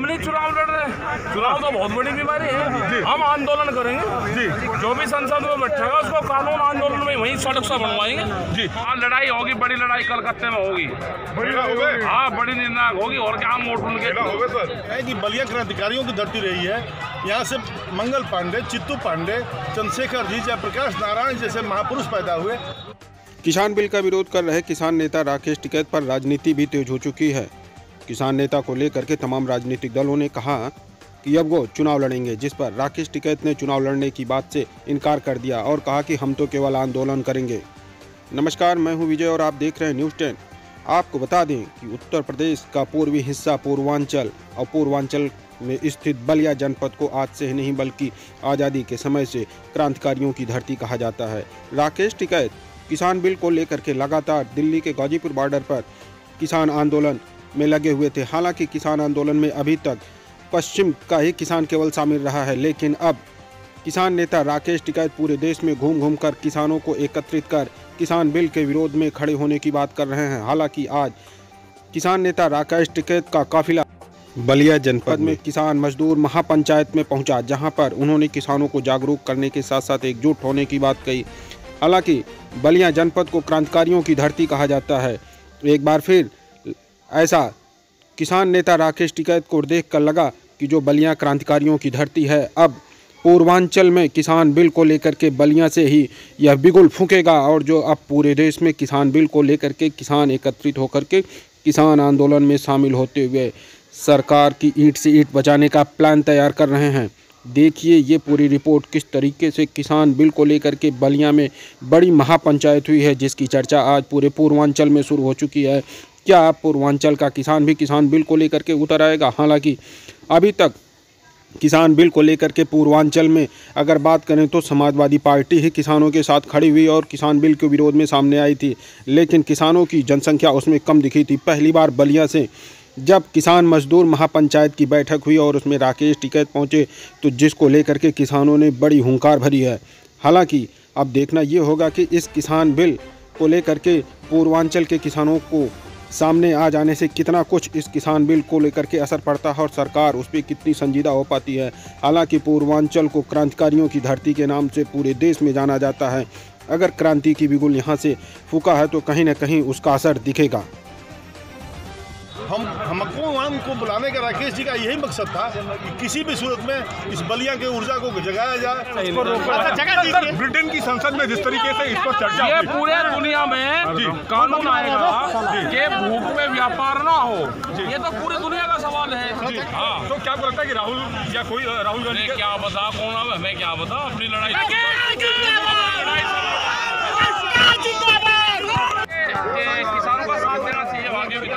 हम नहीं चुनाव लड़ रहे हैं। चुनाव तो बहुत बड़ी बीमारी है। हम आंदोलन करेंगे जो भी संसद में बैठेगा उसको कानून आंदोलन में वहीं सड़क से बनवाएंगे जी। हाँ, लड़ाई होगी, बड़ी लड़ाई कलकत्ते में होगी। हाँ, बड़ी निर्णायक होगी। और क्या हम वोट उनके कि बलिया क्रांतिकारियों की धरती रही है। यहाँ से मंगल पांडे, चित्तू पांडे, चंद्रशेखर जी, जयप्रकाश नारायण जैसे महापुरुष पैदा हुए। किसान बिल का विरोध कर रहे किसान नेता राकेश टिकैत पर राजनीति भी तेज हो चुकी है। किसान नेता को लेकर के तमाम राजनीतिक दलों ने कहा कि अब वो चुनाव लड़ेंगे, जिस पर राकेश टिकैत ने चुनाव लड़ने की बात से इनकार कर दिया और कहा कि हम तो केवल आंदोलन करेंगे। नमस्कार, मैं हूं विजय और आप देख रहे हैं न्यूज़ 10। आपको बता दें कि उत्तर प्रदेश का पूर्वी हिस्सा पूर्वांचल और पूर्वांचल में स्थित बलिया जनपद को आज से नहीं बल्कि आज़ादी के समय से क्रांतिकारियों की धरती कहा जाता है। राकेश टिकैत किसान बिल को लेकर के लगातार दिल्ली के गाजीपुर बॉर्डर पर किसान आंदोलन में लगे हुए थे। हालांकि किसान आंदोलन में अभी तक पश्चिम का ही किसान केवल शामिल रहा है, लेकिन अब किसान नेता राकेश टिकैत पूरे देश में घूम घूम कर किसानों को एकत्रित कर किसान बिल के विरोध में खड़े होने की बात कर रहे हैं। हालांकि आज किसान नेता राकेश टिकैत का काफिला बलिया जनपद में किसान मजदूर महापंचायत में पहुंचा, जहां पर उन्होंने किसानों को जागरूक करने के साथ साथ एकजुट होने की बात कही। हालांकि बलिया जनपद को क्रांतिकारियों की धरती कहा जाता है। एक बार फिर ऐसा किसान नेता राकेश टिकैत को देखकर लगा कि जो बलिया क्रांतिकारियों की धरती है, अब पूर्वांचल में किसान बिल को लेकर के बलिया से ही यह बिगुल फूंकेगा और जो अब पूरे देश में किसान बिल को लेकर के किसान एकत्रित होकर के किसान आंदोलन में शामिल होते हुए सरकार की ईंट से ईंट बचाने का प्लान तैयार कर रहे हैं। देखिए ये पूरी रिपोर्ट किस तरीके से किसान बिल को लेकर के बलिया में बड़ी महापंचायत हुई है, जिसकी चर्चा आज पूरे पूर्वांचल में शुरू हो चुकी है। क्या पूर्वांचल का किसान भी किसान बिल को लेकर के उतर आएगा? हालांकि अभी तक किसान बिल को लेकर के पूर्वांचल में अगर बात करें तो समाजवादी पार्टी ही किसानों के साथ खड़ी हुई और किसान बिल के विरोध में सामने आई थी, लेकिन किसानों की जनसंख्या उसमें कम दिखी थी। पहली बार बलिया से जब किसान मजदूर महापंचायत की बैठक हुई और उसमें राकेश टिकैत पहुंचे, तो जिसको लेकर के किसानों ने बड़ी हुंकार भरी है। हालांकि अब देखना ये होगा कि इस किसान बिल को लेकर के पूर्वांचल के किसानों को सामने आ जाने से कितना कुछ इस किसान बिल को लेकर के असर पड़ता है और सरकार उस पर कितनी संजीदा हो पाती है। हालांकि पूर्वांचल को क्रांतिकारियों की धरती के नाम से पूरे देश में जाना जाता है। अगर क्रांति की बिगुल यहाँ से फूका है तो कहीं न कहीं उसका असर दिखेगा। हमको बुलाने का राकेश जी का यही मकसद था कि किसी भी सूरत में इस बलिया के ऊर्जा को जगाया जाए। ब्रिटेन की संसद में जिस तरीके से इस पर चर्चा ये पूरे दुनिया में कानून आएगा कि भूख में व्यापार ना हो, ये तो पूरी दुनिया का सवाल है। हाँ, तो क्या लगता है कि राहुल या कोई राहुल गांधी क्या बता कौन है, हमें क्या बता, अपनी लड़ाई किसानों का साथ देना चाहिए आगे भी।